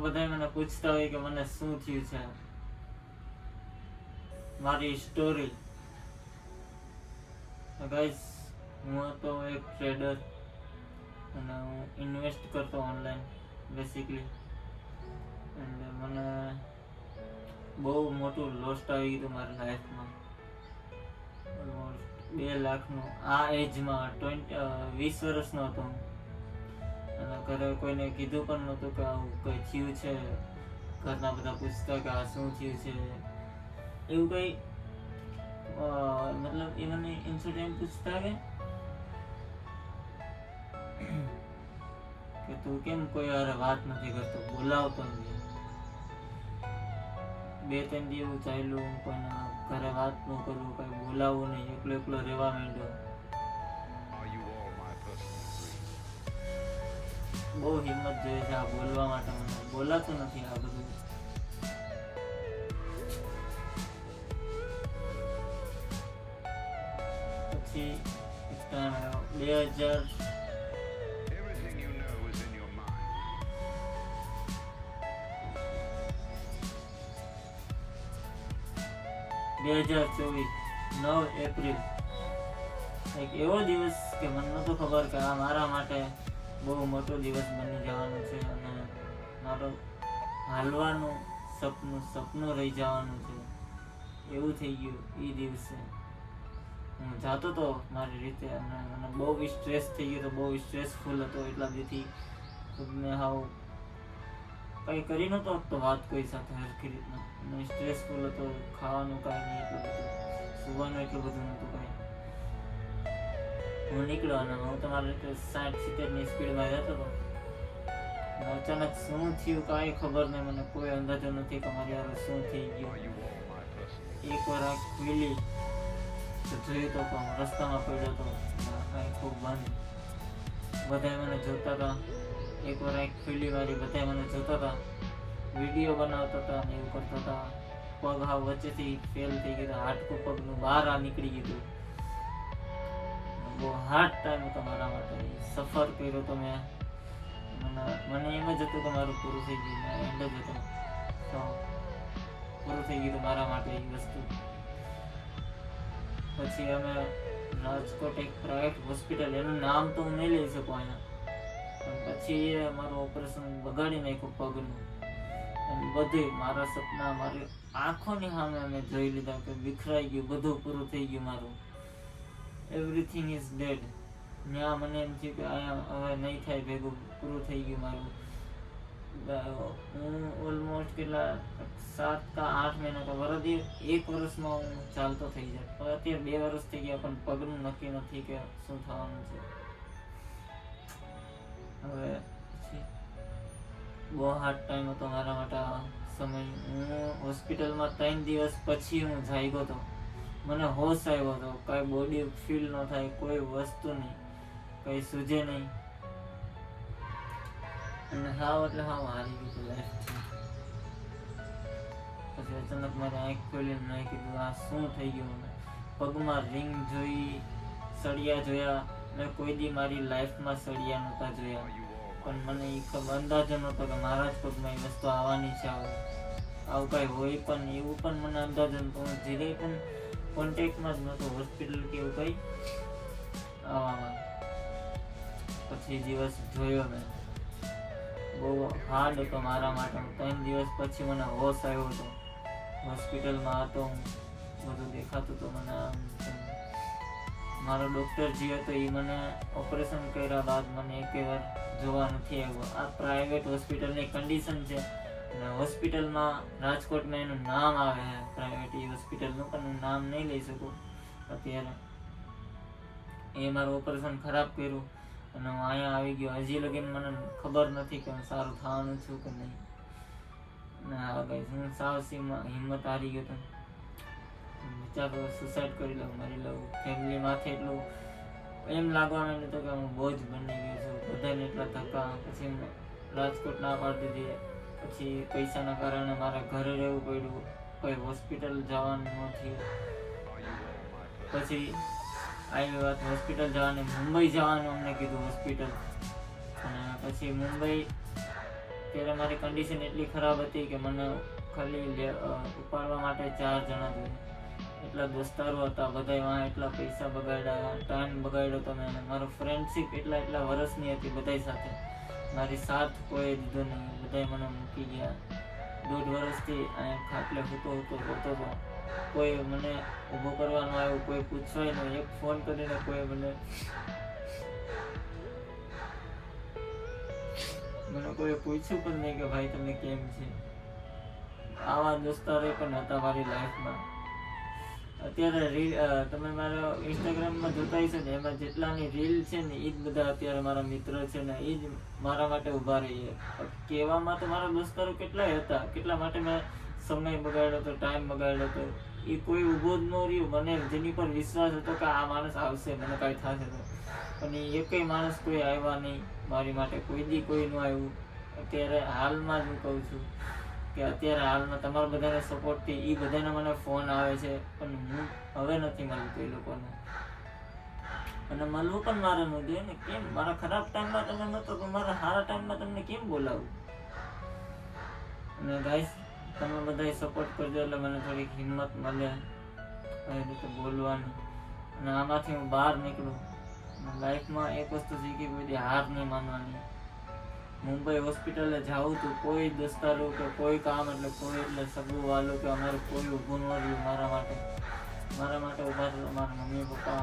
બધા મને પૂછતા હોય કે મને શું થયું છે, મારી સ્ટોરી. ગાઈસ, હું હતો એક ટ્રેડર અને હું ઇન્વેસ્ટ કરતો ઓનલાઈન બેસિકલી. અને મને બહુ મોટું લોસ આવી ગયું મારી લાઈફમાં. ઓલમોસ્ટ 2 લાખનું આ એજમાં 20 વર્ષનો હતો હું. અને ઘરે કોઈને કીધું પણ નહોતું કે આવું કંઈ થયું છે. ઘરના બધા પૂછતા કે આ શું થયું છે, એવું કંઈ મતલબ એ મને ઇન્સિડન્ટ પૂછતા કે તું કેમ કોઈ હારે વાત નથી કરતો, બોલાવતો નથી. 2-3 દિવસ ચાલ્યું, હું કોઈના ઘરે વાત ન કરું, કઈ બોલાવવું નહીં, એકલો એકલો રહેવા માંડ્યો. બહુ હિંમત જોઈએ છે આ બોલવા માટે, મને બોલાતું નથી આ બધું. પછી એક ટાઈમ આવ્યો 2024 9 એપ્રિલ, એક એવો દિવસ કે મને નહોતું ખબર કે આ મારા માટે બહુ મોટો દિવસ બની જવાનો છે અને મારો હાલવાનું સપનું રહી જવાનું છે, એવું થઈ ગયું. એ દિવસે હું જાતો હતો મારી રીતે અને મને બહુ સ્ટ્રેસ થઈ ગયો હતો, બહુ સ્ટ્રેસફુલ હતો. એટલા દીથી ખુદને હાવ કંઈ કરી નહોતો તો વાત કોઈ સાથે હરખી રીતના. અને સ્ટ્રેસફુલ હતો, ખાવાનું કાંઈ નહીં એટલું બધું, સુવાનું એટલું બધું નહોતું કાંઈ. હું નીકળ્યો અને હું તમારી રીતે 60-70ની સ્પીડમાં જતો હતો. અચાનક શું થયું કાંઈ ખબર નહીં, મને કોઈ અંદાજો નથી કે મારી હારે શું થઈ ગયું. એકવાર આંખ ખુલી તો જોયું તો પણ રસ્તામાં પડ્યો હતો, આંખ ખૂબ બંધ. બધા મને જોતા હતા. એકવાર આંખ ખુલી મારી, બધા મને જોતા હતા, વિડીયો બનાવતા હતા અને એવું કરતા હતા. પગ હાવ વચ્ચેથી ફેલ થઈ ગયો, હાડકું પગનું બહાર નીકળી ગયું. બહુ હાર્ડ ટાઈમ હતો મારા માટે. સફર કર્યો તો મેં. મને એમ જ હતું કે મારું પૂરું થઈ ગયું, એન્ડ જ હતો તો પૂરું થઈ ગયું મારા માટે એ વસ્તુ. પછી અમે રાજકોટ એક પ્રાઇવેટ હોસ્પિટલ, એનું નામ તો હું નહીં લઈ શકું અહીંયા, પણ પછી એ મારું ઓપરેશન બગાડી નાખ્યું પગનું. અને બધું મારા સપના મારી આંખોની સામે અમે જોઈ લીધા કે વિખરાઈ ગયું, બધું પૂરું થઈ ગયું મારું. Everything is dead. ત્યાં મને એમ થયું કે અહીંયા હવે નહીં થાય ભેગું, પૂરું થઈ ગયું મારું. હું ઓલમોસ્ટ કેટલા 7 કે 8 મહિના તો વરદી 1 વર્ષમાં હું ચાલતો થઈ જાય. અત્યારે 2 વર્ષ થઈ ગયા પણ પગનું નક્કી નથી કે શું થવાનું છે. હવે પછી બહુ હાર્ડ ટાઈમ હતો મારા માટે આ સમય. હું હોસ્પિટલમાં 3 દિવસ પછી હું જાગ્યો હતો. મને હોશ આવ્યો હતો, કાંઈ બોડી ફીલ ન થાય, કોઈ વસ્તુ નહીં, કંઈ સૂજે નહીં. અને હાવ એટલે હાવ હારી ગયું હતું લાઈફ. પછી અચાનક મારી આંખ ખોલીને મેં કીધું આ શું થઈ ગયું. મને પગમાં રિંગ જોઈ, સળિયા જોયા. મેં કોઈ દી મારી લાઈફમાં સળિયા નહોતા જોયા, પણ મને એ અંદાજો નહોતો કે મારા જ પગમાં એ વસ્તુ આવવાની છે. આવું કાંઈ હોય પણ એવું પણ મને અંદાજો નહોતો. હું ધીરે પણ કોન્ટેક્ટમાં જ નહોતો હોસ્પિટલ કે એવું કંઈ આવવામાં. પછી દિવસ જોયો મેં, બહુ હાર્ડ હતો મારા માટે. 3 દિવસ પછી મને હોશ આવ્યો હતો. હોસ્પિટલમાં હતો હું, બધું દેખાતું હતું મને. મારો ડૉક્ટર જે હતો એ મને ઓપરેશન કર્યા બાદ મને એકેવાર જોવા નથી આવ્યો. આ પ્રાઇવેટ હોસ્પિટલની કન્ડિશન છે અને હોસ્પિટલમાં રાજકોટમાં એનું નામ આવે છે પ્રાઇવેટ એ હોસ્પિટલનું, પણ હું નામ નહીં લઈ શકું અત્યારે. એ મારું ઓપરેશન ખરાબ કર્યું અને હું અહીંયા આવી ગયો. હજી લગીને મને ખબર નથી કે હું સારું થવાનું છું કે નહીં. ના ગાઈસ, હું સાવ હિંમત હારી ગયો હતો. વિચારો સુસાઇડ કરી લઉં, મરી લઉં. ફેમિલી માથે એટલું એમ લાગવા માંડ્યું હતું કે હું બોજ બની ગયો છું. બધાને એટલા ધક્કા. પછી રાજકોટ ના પાડી દીધી. પછી પૈસાના કારણે મારા ઘરે રહેવું પડ્યું, કોઈ હોસ્પિટલ જવાનું ન થયું. પછી આવી વાત હોસ્પિટલ જવાની, મુંબઈ જવાનું અમને કીધું હોસ્પિટલ. અને પછી મુંબઈ ત્યારે મારી કન્ડિશન એટલી ખરાબ હતી કે મને ખાલી ઉપાડવા માટે 4 જણા જોઈએ. એટલા દોસ્તારો હતા, બધાય એટલા પૈસા બગાડ્યા, ટાઈમ બગાડ્યો તમે. મારો ફ્રેન્ડશીપ એટલા વર્ષની હતી બધાય સાથે. મારી સાથ કોઈ દીધો નહીં, બધાય મને મૂકી ગયા. 1.5 વર્ષથી અહીંયા ખાટલે રોતો હતો. કોઈ મને ઊભો કરવાનું આવ્યું, કોઈ પૂછવાય નહીં. એક ફોન કરીને કોઈ મને કોઈ પૂછ્યું પણ નહીં કે ભાઈ તમે કેમ છે. આવા દોસ્તારો પણ હતા મારી લાઈફમાં. અત્યારે તમે મારા ઇન્સ્ટાગ્રામમાં જોતા હશો ને, એમાં જેટલાની રીલ છે ને એ જ બધા અત્યારે મારા મિત્ર છે ને, એ જ મારા માટે ઊભા રહીએ. કહેવામાં તો મારા દોસ્તારો કેટલાય હતા, કેટલા માટે મેં સમય બગાડ્યો હતો, ટાઈમ બગાડ્યો હતો. એ કોઈ ઊભો જ ન રહ્યું. મને જેની પર વિશ્વાસ હતો કે આ માણસ આવશે, મને કાંઈ થશે તો, પણ એ એકેય માણસ કોઈ આવ્યા નહીં મારી માટે. કોઈ દી કોઈ ન આવ્યું. અત્યારે હાલમાં જ હું કહું છું કે અત્યારે હાલમાં તમારા બધાને સપોર્ટથી એ બધાને મને ફોન આવે છે, પણ હું હવે નથી મળતું એ લોકોને. અને મળવું પણ મારે ન જોઈએ ને. કેમ મારા ખરાબ ટાઈમમાં તમે નતો તો મારા સારા ટાઈમમાં તમને કેમ બોલાવું? અને ગાઈસ, તમે બધાય સપોર્ટ કરજો એટલે મને થોડીક હિંમત મળે આવી રીતે બોલવાની, અને આમાંથી હું બહાર નીકળું. લાઈફમાં એક વસ્તુ શીખી, કોઈ હાર નહીં માનવાની. મુંબઈ હોસ્પિટલે જાઉં તો કોઈ દોસ્તારો કે કોઈ કામ એટલે સગું વાલું કે અમારું કોઈ ઊભું ન રહ્યું મારા માટે ઊભા હતા. મારા મમ્મી પપ્પા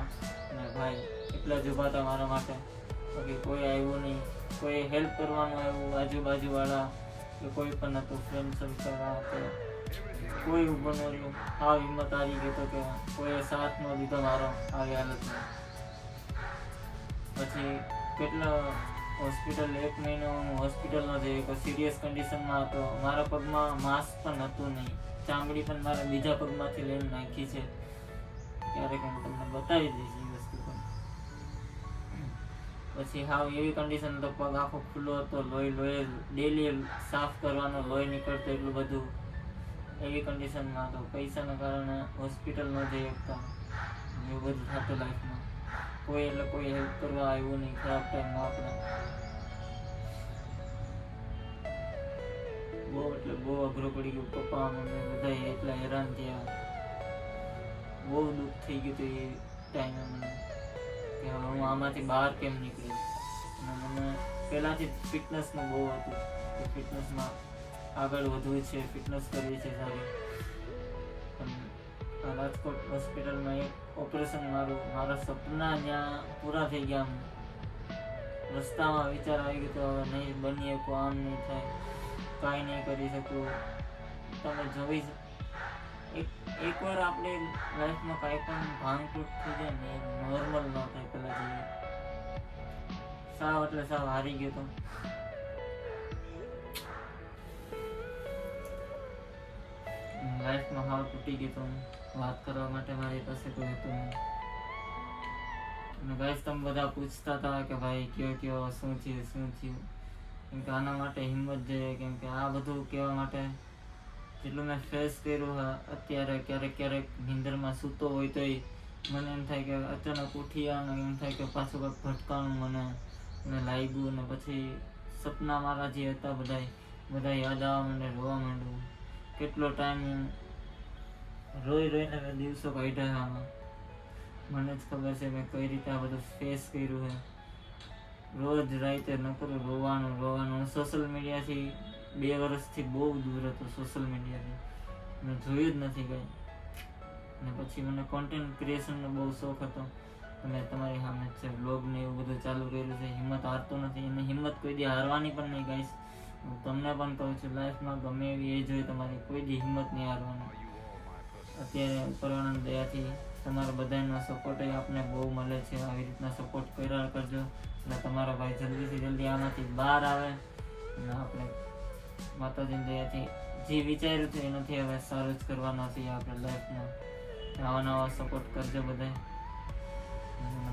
અને ભાઈ એટલા જ ઊભા હતા મારા માટે. બાકી કોઈ આવ્યું નહીં. કોઈ હેલ્પ કરવાનું આવ્યું આજુબાજુવાળા કે કોઈ પણ હતું, ફ્રેન્ડ સર્કલ હતા, કોઈ ઊભું ન રહ્યું. આ હિંમત હારી ગઈ તો કે કોઈએ સાથ ન દીધો મારો આવી હાલતમાં. પછી કેટલા હોસ્પિટલ 1 મહિનો હું હોસ્પિટલમાં જઈ, કોઈ સિરિયસ કન્ડિશનમાં હતો. મારા પગમાં માસ્ક પણ હતું નહીં. ચામડી પણ મારા બીજા પગમાંથી લઈને નાખી છે. ક્યારેક હું તમને બતાવી દઈશ એ વસ્તુ પણ. પછી હાવ એવી કન્ડિશન તો પગ આખો ખુલ્લો હતો, લોહી ડેલી સાફ કરવાનો, લોહી નીકળતો એટલું બધું. એવી કન્ડિશનમાં હતો. પૈસાના કારણે હોસ્પિટલ ન જઈ શકતા. એવું બધું થતું લાઈફમાં. કોઈ હેલ્પ કરવા આવ્યું નહીં ખરાબ ટાઈમમાં. આપણે બહુ અઘરું પડી ગયું. પપ્પા મમ્મી બધા એટલા હેરાન થયા. બહુ દુઃખ થઈ ગયું હતું એ ટાઈમે મને કે હું આમાંથી બહાર કેમ નીકળીશ. અને મને પહેલાંથી ફિટનેસનું બહુ હતું કે ફિટનેસમાં આગળ વધવું છે, ફિટનેસ કરવી છે સારી. પણ રાજકોટ હોસ્પિટલમાં એક ઓપરેશન મારા સપના ત્યાં પૂરા થઈ ગયા. રસ્તામાં વિચાર આવી ગયો તો હવે નહીં બની શકું, આમ નહીં થાય, કાંઈ નહીં કરી શકું. તમે જોઈ એકવાર આપણે લાઈફમાં કાંઈ પણ ભાંગતૂટ થઈ જાય ને, નોર્મલ ન થાય પેલા જેવી. સાવ એટલે સાવ હારી ગયો તો. લાઈફમાં હાવ તૂટી ગયો તો. વાત કરવા માટે મારી પાસે કોઈ હતું નહીં. અને ગાઈસ, તમે બધા પૂછતા હતા કે ભાઈ કયો શું થયું. કેમ કે આના માટે હિંમત જોઈએ. કેમ કે આ બધું કહેવા માટે જેટલું મેં ફેસ કર્યું હોય અત્યારે, ક્યારેક નીંદરમાં સૂતો હોય તોય મને એમ થાય કે અચાનક ઉઠ્યા અને એમ થાય કે પાછું કંઈક ભટકાણું મને લાગ્યું. ને પછી સપના મારા જે હતા બધા યાદ આવવા માંડે, રોવા માંડું. કેટલો ટાઈમ રોઈને મેં દિવસો કાઢ્યા આમાં. મને જ ખબર છે મેં કઈ રીતે આ બધું ફેસ કર્યું છે. રોજ રાતે નકરું રોવાનું. સોશિયલ મીડિયાથી 2 વર્ષથી બહુ દૂર હતો. સોશિયલ મીડિયાથી મેં જોયું જ નથી કંઈ. અને પછી મને કોન્ટેન્ટ ક્રિએશનનો બહુ શોખ હતો. મેં તમારી સામે જ છે બ્લોગ ને એવું બધું ચાલુ કર્યું છે. હિંમત હારતો નથી, અને હિંમત કોઈ દી હારવાની પણ નહીં ગાઈસ. હું તમને પણ કહું છું, લાઈફમાં ગમે એવી એજ હોય તમારી, કોઈ દી હિંમત નહીં હારવાની. અત્યારે ઉપરવાળાની દયાથી તમારા બધાનો સપોર્ટ આપણને બહુ મળે છે. આવી રીતના સપોર્ટ કર્યા કરજો એટલે તમારો ભાઈ જલ્દીથી જલ્દી આમાંથી બહાર આવે. અને આપણે માતાજીની દયાથી જે વિચાર્યું છે એનાથી હવે સારું જ કરવાના છીએ આપણે લાઈફમાં. નવા સપોર્ટ કરજો બધાય.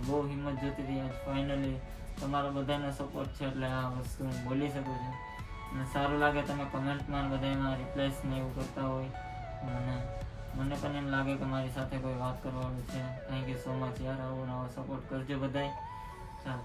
બહુ હિંમત જોતી હતી. આજ ફાઇનલી તમારા બધાનો સપોર્ટ છે એટલે આ વસ્તુ હું બોલી શકું છું. અને સારું લાગે તમે કમેન્ટમાં બધામાં રિપ્લાયસ ને એવું કરતા હોય. મને પણ એમ લાગે કે મારી સાથે કોઈ વાત કરવાનું છે. થેન્ક યુ સો મચ યાર. આવો નવો સપોર્ટ કરજો બધાય. ચાલો.